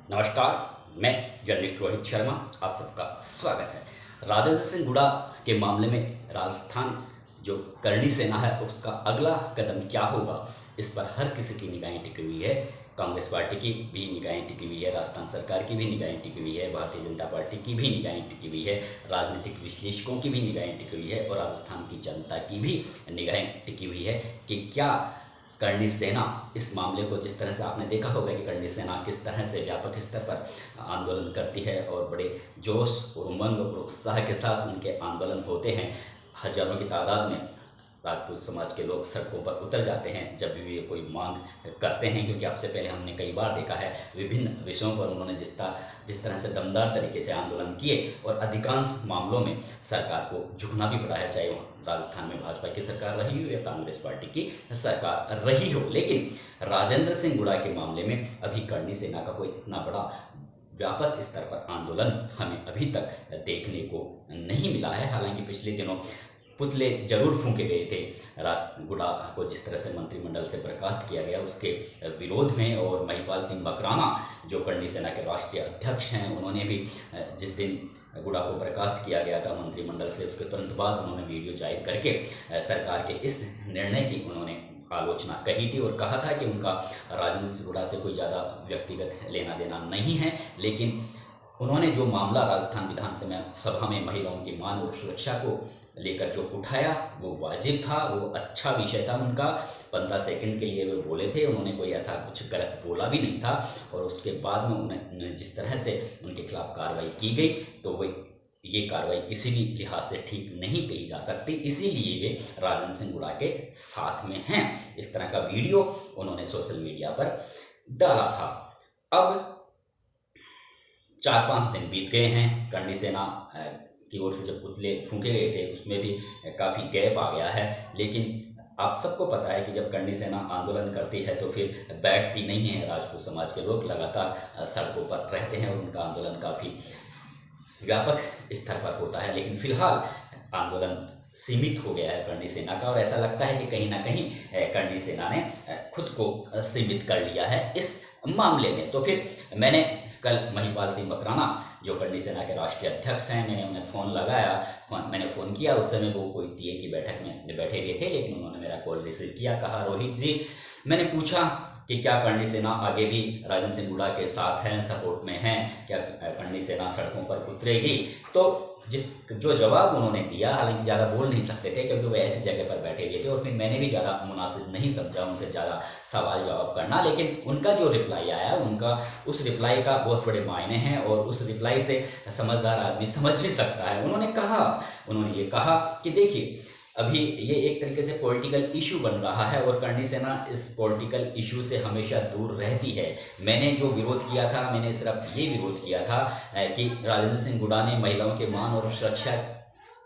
नमस्कार। मैं जर्नलिस्ट रोहित शर्मा, आप सबका स्वागत है। राजेंद्र सिंह हुड्डा के मामले में राजस्थान जो करनी सेना है उसका अगला कदम क्या होगा, इस पर हर किसी की निगाहें टिकी हुई है। कांग्रेस पार्टी की भी निगाहें टिकी हुई है, राजस्थान सरकार की भी निगाहें टिकी हुई है, भारतीय जनता पार्टी की भी निगाहें टिकी हुई है, राजनीतिक विश्लेषकों की भी निगाहें टिकी हुई है और राजस्थान की जनता की भी निगाहें टिकी हुई है कि क्या करनी सेना इस मामले को, जिस तरह से आपने देखा होगा कि करनी सेना किस तरह से व्यापक स्तर पर आंदोलन करती है और बड़े जोश और उमंग और उत्साह के साथ उनके आंदोलन होते हैं। हजारों की तादाद में राजपूत समाज के लोग सड़कों पर उतर जाते हैं जब भी वे कोई मांग करते हैं, क्योंकि आपसे पहले हमने कई बार देखा है विभिन्न विषयों पर उन्होंने जिस तरह से दमदार तरीके से आंदोलन किए और अधिकांश मामलों में सरकार को झुकना भी पड़ा है, चाहे वो राजस्थान में भाजपा की सरकार रही हो या कांग्रेस पार्टी की सरकार रही हो। लेकिन राजेंद्र सिंह हुड्डा के मामले में अभी करनी सेना का कोई इतना बड़ा व्यापक स्तर पर आंदोलन हमें अभी तक देखने को नहीं मिला है। हालांकि पिछले दिनों पुतले जरूर फूंके गए थे हुड्डा को जिस तरह से मंत्रिमंडल से बर्खास्त किया गया उसके विरोध में, और महिपाल सिंह मकराना जो करनी सेना के राष्ट्रीय अध्यक्ष हैं, उन्होंने भी जिस दिन हुड्डा को बर्खास्त किया गया था मंत्रिमंडल से, उसके तुरंत बाद उन्होंने वीडियो जाहिर करके सरकार के इस निर्णय की उन्होंने आलोचना कही थी और कहा था कि उनका राजेंद्र सिंह हुड्डा से कोई ज़्यादा व्यक्तिगत लेना देना नहीं है। लेकिन उन्होंने जो मामला राजस्थान विधानसभा में महिलाओं की मान और सुरक्षा को लेकर जो उठाया वो वाजिब था, वो अच्छा विषय था उनका। 15 सेकंड के लिए वे बोले थे, उन्होंने कोई ऐसा कुछ गलत बोला भी नहीं था और उसके बाद में उन्हें जिस तरह से उनके खिलाफ कार्रवाई की गई तो वो ये कार्रवाई किसी भी लिहाज से ठीक नहीं कही जा सकती, इसीलिए वे राजेंद्र सिंह हुड्डा के साथ में हैं। इस तरह का वीडियो उन्होंने सोशल मीडिया पर डाला था। अब 4-5 दिन बीत गए हैं, करनी सेना की ओर से जब पुतले फूंके गए थे उसमें भी काफ़ी गैप आ गया है। लेकिन आप सबको पता है कि जब करनी सेना आंदोलन करती है तो फिर बैठती नहीं है। राजपूत समाज के लोग लगातार सड़कों पर रहते हैं और उनका आंदोलन काफ़ी व्यापक स्तर पर होता है। लेकिन फिलहाल आंदोलन सीमित हो गया है करनी सेना का और ऐसा लगता है कि कहीं ना कहीं करनी सेना ने खुद को सीमित कर लिया है इस मामले में। तो फिर मैंने कल महिपाल सिंह मकराना जो करनी सेना के राष्ट्रीय अध्यक्ष हैं, मैंने उन्हें फ़ोन लगाया, मैंने फ़ोन किया। उस समय वो कोई टीए की बैठक में बैठे हुए थे, लेकिन उन्होंने मेरा कॉल रिसीव किया। कहा, रोहित जी, मैंने पूछा कि क्या करनी सेना आगे भी राजेंद्र सिंह हुड्डा के साथ हैं, सपोर्ट में हैं, क्या करनी सेना सड़कों पर उतरेगी? तो जो जवाब उन्होंने दिया, हालांकि ज़्यादा बोल नहीं सकते थे क्योंकि वो ऐसी जगह पर बैठे हुए थे और फिर मैंने भी ज़्यादा मुनासिब नहीं समझा उनसे ज़्यादा सवाल जवाब करना। लेकिन उनका जो रिप्लाई आया, उनका उस रिप्लाई का बहुत बड़े मायने हैं और उस रिप्लाई से समझदार आदमी समझ भी सकता है। उन्होंने ये कहा कि देखिए, अभी ये एक तरीके से पॉलिटिकल इशू बन रहा है और करनी सेना इस पॉलिटिकल इशू से हमेशा दूर रहती है। मैंने जो विरोध किया था, मैंने सिर्फ ये विरोध किया था कि राजेंद्र सिंह हुड्डा ने महिलाओं के मान और सुरक्षा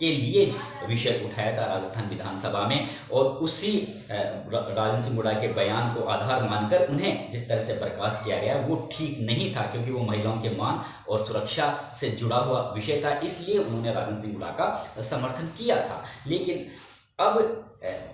के लिए विषय उठाया था राजस्थान विधानसभा में और उसी राजेंद्र सिंह हुड्डा के बयान को आधार मानकर उन्हें जिस तरह से बर्खास्त किया गया वो ठीक नहीं था, क्योंकि वो महिलाओं के मान और सुरक्षा से जुड़ा हुआ विषय था, इसलिए उन्होंने राजेंद्र सिंह हुड्डा का समर्थन किया था। लेकिन अब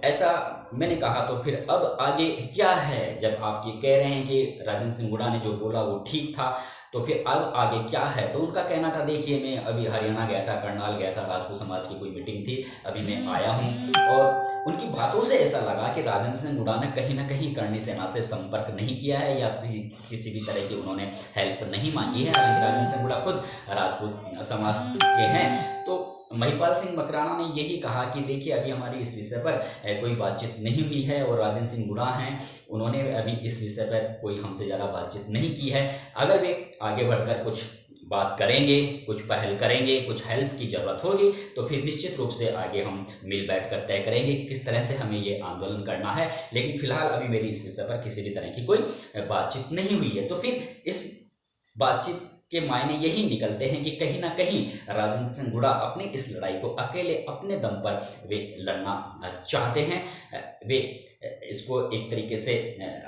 ऐसा मैंने कहा तो फिर अब आगे क्या है? जब आप ये कह रहे हैं कि राजेंद्र सिंह हुड्डा ने जो बोला वो ठीक था, तो फिर अब आगे क्या है? तो उनका कहना था, देखिए, मैं अभी हरियाणा गया था, करनाल गया था, राजपूत समाज की कोई मीटिंग थी, अभी मैं आया हूँ और उनकी बातों से ऐसा लगा कि राजेंद्र सिंह हुड्डा ने कहीं ना कहीं करनी सेना से संपर्क नहीं किया है या फिर किसी भी तरह की उन्होंने हेल्प नहीं मांगी है। हालांकि राजेंद्र सिंह हुड्डा खुद राजपूत समाज के हैं। तो महिपाल सिंह मकराना ने यही कहा कि देखिए, अभी हमारी इस विषय पर कोई बातचीत नहीं हुई है और राजेंद्र सिंह हुड्डा हैं, उन्होंने अभी इस विषय पर कोई हमसे ज़्यादा बातचीत नहीं की है। अगर वे आगे बढ़कर कुछ बात करेंगे, कुछ पहल करेंगे, कुछ हेल्प की ज़रूरत होगी तो फिर निश्चित रूप से आगे हम मिल बैठ कर तय करेंगे कि किस तरह से हमें ये आंदोलन करना है। लेकिन फिलहाल अभी मेरी इस विषय पर किसी भी तरह की कोई बातचीत नहीं हुई है। तो फिर इस बातचीत के मायने यही निकलते हैं कि कहीं ना कहीं राजेंद्र सिंह हुड्डा अपनी इस लड़ाई को अकेले अपने दम पर वे लड़ना चाहते हैं। वे इसको एक तरीके से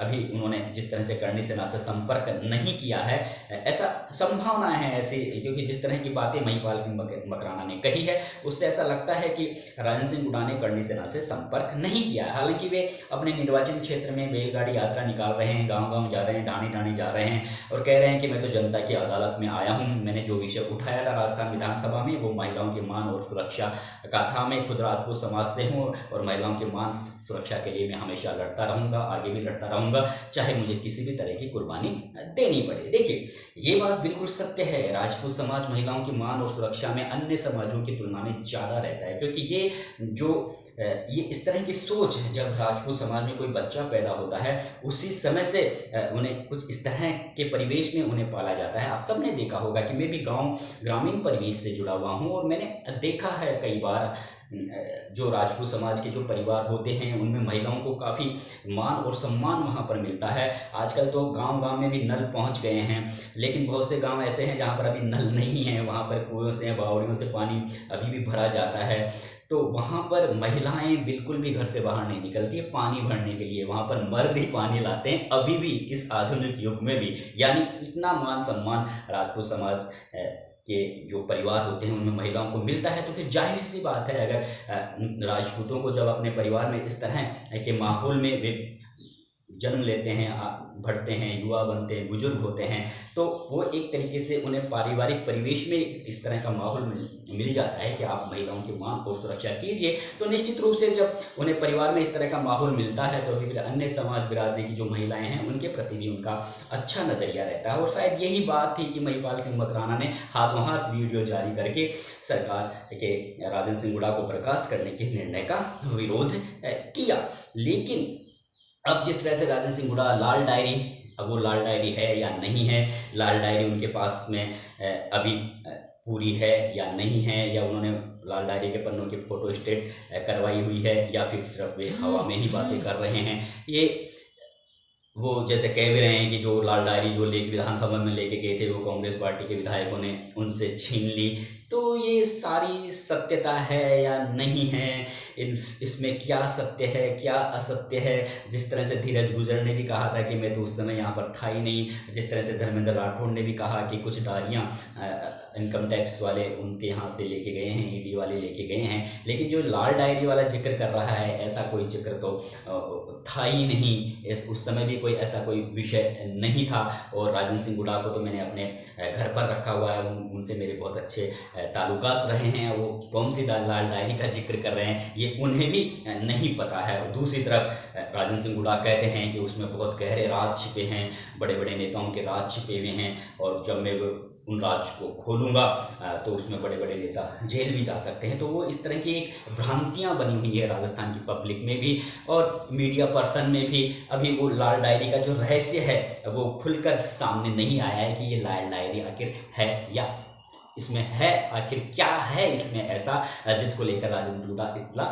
अभी उन्होंने जिस तरह से करणी सेना से संपर्क नहीं किया है, ऐसा संभावना है ऐसी, क्योंकि जिस तरह की बातें महिपाल सिंह मकराना ने कही है उससे ऐसा लगता है कि राजन सिंह हुड्डा ने करणी सेना से संपर्क नहीं किया है। हालांकि वे अपने निर्वाचन क्षेत्र में बैलगाड़ी यात्रा निकाल रहे हैं, गांव-गांव जा रहे हैं, ढाणी-ढाणी जा रहे हैं और कह रहे हैं कि मैं तो जनता की अदालत में आया हूं। मैंने जो विषय उठाया था राजस्थान विधानसभा में वो महिलाओं के मान और सुरक्षा का था। मैं खुद राजपूत समाज से हूँ और महिलाओं के मान सुरक्षा के लिए मैं हमेशा लड़ता रहूँगा, आगे भी लड़ता रहूँगा, चाहे मुझे किसी भी तरह की कुर्बानी देनी पड़े। देखिए, ये बात बिल्कुल सत्य है। राजपूत समाज महिलाओं की मान और सुरक्षा में अन्य समाजों की तुलना में ज़्यादा रहता है, क्योंकि ये इस तरह की सोच है। जब राजपूत समाज में कोई बच्चा पैदा होता है उसी समय से उन्हें कुछ इस तरह के परिवेश में उन्हें पाला जाता है। आप सबने देखा होगा कि मैं भी ग्रामीण परिवेश से जुड़ा हुआ हूँ और मैंने देखा है कई बार जो राजपूत समाज के जो परिवार होते हैं उनमें महिलाओं को काफ़ी मान और सम्मान वहाँ पर मिलता है। आजकल तो गांव-गांव में भी नल पहुँच गए हैं, लेकिन बहुत से गांव ऐसे हैं जहाँ पर अभी नल नहीं है, वहाँ पर कुएं से बावड़ियों से पानी अभी भी भरा जाता है। तो वहाँ पर महिलाएं बिल्कुल भी घर से बाहर नहीं निकलती है पानी भरने के लिए, वहाँ पर मर्द ही पानी लाते हैं अभी भी इस आधुनिक युग में भी। यानी इतना मान सम्मान राजपूत समाज के जो परिवार होते हैं उनमें महिलाओं को मिलता है। तो फिर जाहिर सी बात है, अगर राजपूतों को जब अपने परिवार में इस तरह के माहौल में वे जन्म लेते हैं, बढ़ते हैं, युवा बनते हैं, बुजुर्ग होते हैं, तो वो एक तरीके से उन्हें पारिवारिक परिवेश में इस तरह का माहौल मिल जाता है कि आप महिलाओं की मान और सुरक्षा कीजिए। तो निश्चित रूप से जब उन्हें परिवार में इस तरह का माहौल मिलता है तो फिर अन्य समाज बिरादरी की जो महिलाएं हैं उनके प्रति भी उनका अच्छा नज़रिया रहता है। और शायद यही बात थी कि महिपाल सिंह मकराना ने हाथों हाथ वीडियो जारी करके सरकार के राजन सिंह हुड्डा को बर्खास्त करने के निर्णय का विरोध किया। लेकिन अब जिस तरह से राजन सिंह हुड्डा लाल डायरी, अब वो लाल डायरी है या नहीं है, लाल डायरी उनके पास में अभी पूरी है या नहीं है, या उन्होंने लाल डायरी के पन्नों की फ़ोटो स्टेट करवाई हुई है या फिर सिर्फ वे हवा में ही बातें कर रहे हैं, ये वो जैसे कह भी रहे हैं कि जो लाल डायरी जो विधानसभा में लेके गए थे वो कांग्रेस पार्टी के विधायकों ने उनसे छीन ली। तो ये सारी सत्यता है या नहीं है, इसमें क्या सत्य है क्या असत्य है। जिस तरह से धीरज गुजर ने भी कहा था कि मैं तो उस समय यहाँ पर था ही नहीं, जिस तरह से धर्मेंद्र राठौड़ ने भी कहा कि कुछ डायरियाँ इनकम टैक्स वाले उनके यहाँ से लेके गए हैं, ईडी वाले लेके गए हैं, लेकिन जो लाल डायरी वाला जिक्र कर रहा है ऐसा कोई जिक्र तो था ही नहीं। उस समय भी कोई ऐसा कोई विषय नहीं था। और राजन सिंह हुड्डा को तो मैंने अपने घर पर रखा हुआ है, उनसे मेरे बहुत अच्छे ताल्लुकात रहे हैं। वो कौन सी लाल डायरी का जिक्र कर रहे हैं ये उन्हें भी नहीं पता है। और दूसरी तरफ राजन सिंह हुड्डा कहते हैं कि उसमें बहुत गहरे राज छिपे हैं, बड़े बड़े नेताओं के राज छिपे हुए हैं, और जब मैं उन राज को खोलूँगा तो उसमें बड़े बड़े नेता जेल भी जा सकते हैं। तो वो इस तरह की एक भ्रांतियाँ बनी हुई है राजस्थान की पब्लिक में भी और मीडिया पर्सन में भी। अभी वो लाल डायरी का जो रहस्य है वो खुलकर सामने नहीं आया है कि ये लाल डायरी आखिर है या इसमें है, आखिर क्या है इसमें ऐसा जिसको लेकर राजन हुड्डा इतना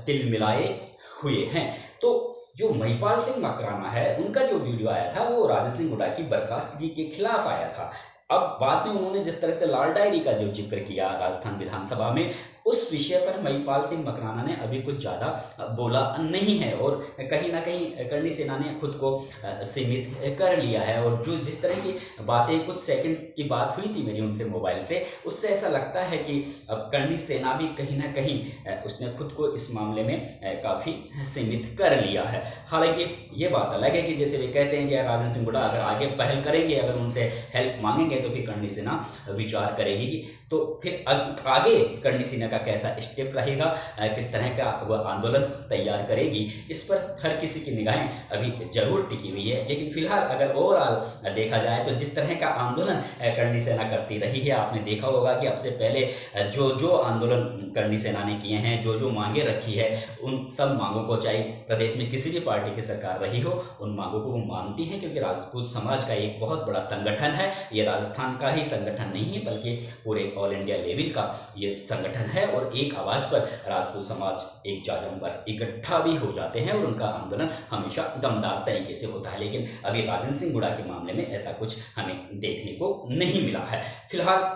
तिल मिलाए हुए हैं। तो जो महिपाल सिंह मकराना है उनका जो वीडियो आया था वो राजन सिंह हुड्डा की बर्खास्तगी के खिलाफ आया था। अब बाद में उन्होंने जिस तरह से लाल डायरी का जो जिक्र किया राजस्थान विधानसभा में, उस विषय पर महिपाल सिंह मकराना ने अभी कुछ ज़्यादा बोला नहीं है और कहीं ना कहीं करणी सेना ने खुद को सीमित कर लिया है। और जो जिस तरह की बातें कुछ सेकंड की बात हुई थी मेरी उनसे मोबाइल से, उससे ऐसा लगता है कि अब करणी सेना भी कहीं ना कहीं उसने खुद को इस मामले में काफ़ी सीमित कर लिया है। हालांकि ये बात अलग है कि जैसे वे कहते हैं कि राजन सिंह हुड्डा अगर आगे पहल करेंगे, अगर उनसे हेल्प मांगेंगे तो फिर करणी सेना विचार करेगी। तो फिर आगे करणी सेना का कैसा स्टेप रहेगा, किस तरह का वह आंदोलन तैयार करेगी, इस पर हर किसी की निगाहें अभी जरूर टिकी हुई है। लेकिन फिलहाल अगर ओवरऑल देखा जाए तो जिस तरह का आंदोलन करणी सेना करती रही है, आपने देखा होगा कि अब से पहले जो जो आंदोलन करणी सेना ने किए हैं, जो जो मांगे रखी है, उन सब मांगों को चाहे प्रदेश में किसी भी पार्टी की सरकार रही हो, उन मांगों को वो मानती हैं, क्योंकि राजपूत समाज का एक बहुत बड़ा संगठन है। ये राजस्थान का ही संगठन नहीं है बल्कि पूरे ऑल इंडिया लेवल का ये संगठन है और एक आवाज़ पर राजपूत समाज एक जाजम पर इकट्ठा भी हो जाते हैं और उनका आंदोलन हमेशा दमदार तरीके से होता है। लेकिन अभी राजन सिंह हुड्डा के मामले में ऐसा कुछ हमें देखने को नहीं मिला है। फिलहाल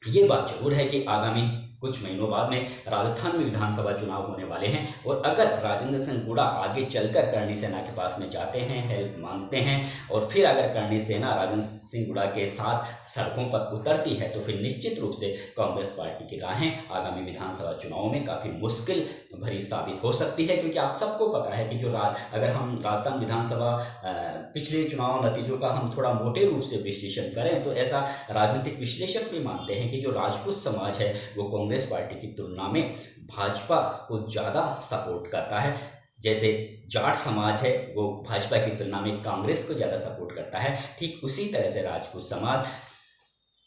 ये बात जरूर है कि आगामी कुछ महीनों बाद में राजस्थान में विधानसभा चुनाव होने वाले हैं और अगर राजेंद्र सिंह गुड़ा आगे चलकर करणी सेना के पास में जाते हैं, हेल्प मांगते हैं और फिर अगर करणी सेना राजेंद्र सिंह गुड़ा के साथ सड़कों पर उतरती है तो फिर निश्चित रूप से कांग्रेस पार्टी की राहें आगामी विधानसभा चुनाव में काफ़ी मुश्किल भरी साबित हो सकती है। क्योंकि आप सबको पता है कि अगर हम राजस्थान विधानसभा पिछले चुनाव नतीजों का हम थोड़ा मोटे रूप से विश्लेषण करें तो ऐसा राजनीतिक विश्लेषक भी मानते हैं कि जो राजपूत समाज है वो कांग्रेस पार्टी की तुलना में भाजपा को ज़्यादा सपोर्ट करता है। जैसे जाट समाज है वो भाजपा की तुलना में कांग्रेस को ज़्यादा सपोर्ट करता है, ठीक उसी तरह से राजपूत समाज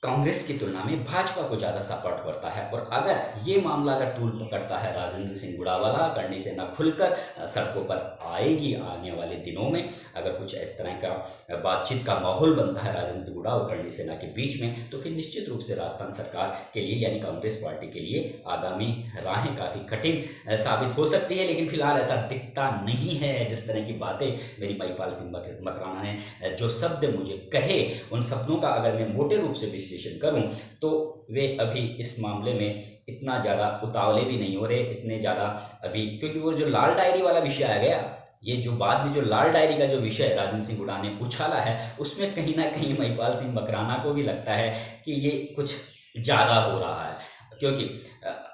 कांग्रेस की तुलना में भाजपा को ज़्यादा सपोर्ट करता है। और अगर ये मामला अगर तूल पकड़ता है राजेंद्र सिंह गुड़ा वाला, करणी सेना खुलकर सड़कों पर आएगी आने वाले दिनों में, अगर कुछ इस तरह का बातचीत का माहौल बनता है राजेंद्र गुड़ा और करणी सेना के बीच में, तो फिर निश्चित रूप से राजस्थान सरकार के लिए यानी कांग्रेस पार्टी के लिए आगामी राहें काफ़ी कठिन साबित हो सकती है। लेकिन फिलहाल ऐसा दिखता नहीं है। जिस तरह की बातें मेरी महिपाल सिंह मकराना ने जो शब्द मुझे कहे, उन शब्दों का अगर मैं मोटे रूप से विश्लेषण करूं तो वे अभी इस मामले में इतना ज़्यादा उतावले भी नहीं हो रहे, इतने ज़्यादा अभी, क्योंकि वो जो लाल डायरी वाला विषय आ गया, ये जो बाद में जो लाल डायरी का जो विषय राजेंद्र सिंह गुड़ा ने उछाला है, उसमें कहीं ना कहीं महिपाल सिंह मकराना को भी लगता है कि ये कुछ ज़्यादा हो रहा है। क्योंकि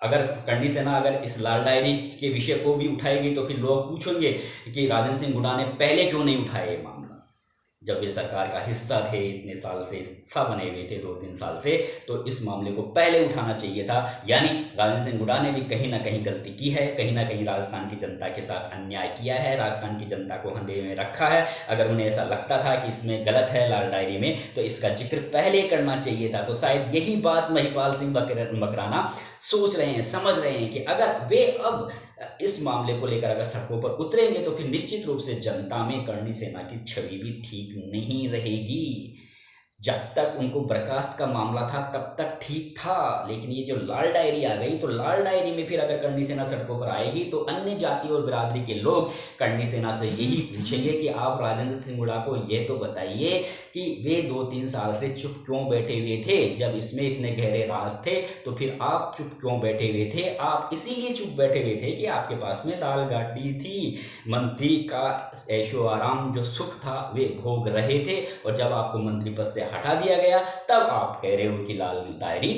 अगर करणी सेना अगर इस लाल डायरी के विषय को भी उठाएगी तो फिर लोग पूछेंगे कि राजेंद्र सिंह गुड़ा ने पहले क्यों नहीं उठाया ये मामला, जब वे सरकार का हिस्सा थे, इतने साल से हिस्सा बने हुए थे 2-3 साल से, तो इस मामले को पहले उठाना चाहिए था। यानी राजेंद्र सिंह गुड़ा ने भी कहीं ना कहीं गलती की है, कहीं ना कहीं राजस्थान की जनता के साथ अन्याय किया है, राजस्थान की जनता को अंधेरे में रखा है। अगर उन्हें ऐसा लगता था कि इसमें गलत है लाल डायरी में, तो इसका जिक्र पहले करना चाहिए था। तो शायद यही बात महिपाल सिंह मकराना सोच रहे हैं, समझ रहे हैं कि अगर वे अब इस मामले को लेकर अगर सड़कों पर उतरेंगे तो फिर निश्चित रूप से जनता में करणी सेना की छवि भी ठीक नहीं रहेगी। जब तक उनको बर्खास्त का मामला था तब तक ठीक था, लेकिन ये जो लाल डायरी आ गई तो लाल डायरी में फिर अगर करणी सेना सड़कों पर आएगी तो अन्य जाति और बिरादरी के लोग करणी सेना से यही पूछेंगे कि आप राजेंद्र सिंह गुड़ा को ये तो बताइए कि वे 2-3 साल से चुप क्यों बैठे हुए थे, जब इसमें इतने गहरे राज थे तो फिर आप चुप क्यों बैठे हुए थे। आप इसीलिए चुप बैठे हुए थे कि आपके पास में लाल गाड़ी थी, मंत्री का ऐशो आराम जो सुख था वे भोग रहे थे, और जब आपको मंत्री पद से हटा दिया गया तब आप कह रहे हो कि लाल डायरी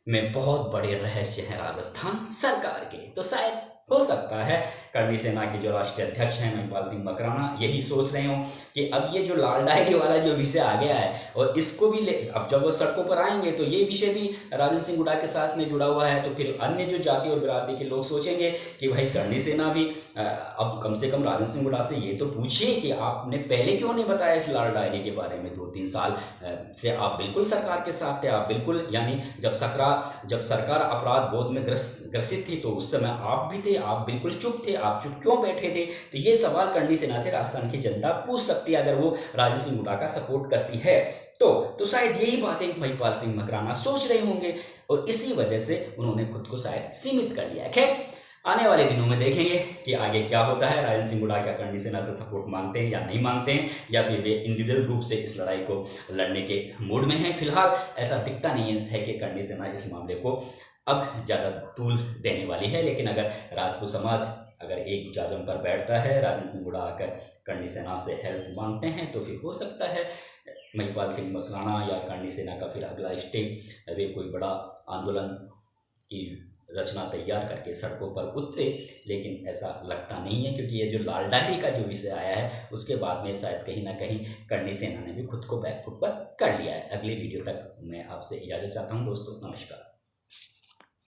में बहुत बड़े रहस्य हैं राजस्थान सरकार के। तो शायद हो सकता है करणी सेना के जो राष्ट्रीय अध्यक्ष हैं महिपाल सिंह मकराना यही सोच रहे हो कि अब ये जो लाल डायरी वाला जो विषय आ गया है और इसको भी अब जब वो सड़कों पर आएंगे तो ये विषय भी राजेंद्र सिंह गुड़ा के साथ में जुड़ा हुआ है, तो फिर अन्य जो जाति और बिरादरी के लोग सोचेंगे कि भाई करणी सेना भी अब कम से कम राजेंद्र सिंह गुड़ा से ये तो पूछिए कि आपने पहले क्यों नहीं बताया इस लाल डायरी के बारे में। 2-3 साल से आप बिल्कुल सरकार के साथ थे, आप बिल्कुल यानी जब सरकार अपराध बोध में ग्रसित थी तो उस समय आप भी थे, आप बिल्कुल चुप थे, आप चुप क्यों बैठे थे। तो ये सवाल करणी सेना से राजस्थान की जनता पूछ सकती है अगर वो राजेंद्र सिंह गुड़ा का सपोर्ट करती है तो शायद यही बातें महिपाल सिंह मकराना सोच रहे होंगे और इसी वजह से उन्होंने खुद को शायद सीमित कर लिया है। खैर आने वाले दिनों में देखेंगे कि आगे क्या होता है, राजेंद्र सिंह गुड़ा क्या करणी सेना से सपोर्ट मांगते हैं या नहीं मांगते हैं, या फिर वे इंडिविजुअल रूप से इस लड़ाई को लड़ने के मूड में हैं। फिलहाल ऐसा दिखता नहीं है कि करणी सेना इस मामले को अब ज़्यादा तूल देने वाली है। लेकिन अगर राजपूत समाज अगर एक जाजम पर बैठता है, राजेंद्र सिंह गुड़ा आकर करणी सेना से हेल्प मांगते हैं तो फिर हो सकता है महिपाल सिंह मकराना या करणी सेना का फिर अगला स्टेप वे कोई बड़ा आंदोलन की रचना तैयार करके सड़कों पर उतरे। लेकिन ऐसा लगता नहीं है क्योंकि ये जो लाल डायरी का जो विषय आया है उसके बाद में शायद कहीं ना कहीं करणी सेना ने भी खुद को बैकफुट पर कर लिया है। अगले वीडियो तक मैं आपसे इजाज़त चाहता हूँ दोस्तों, नमस्कार।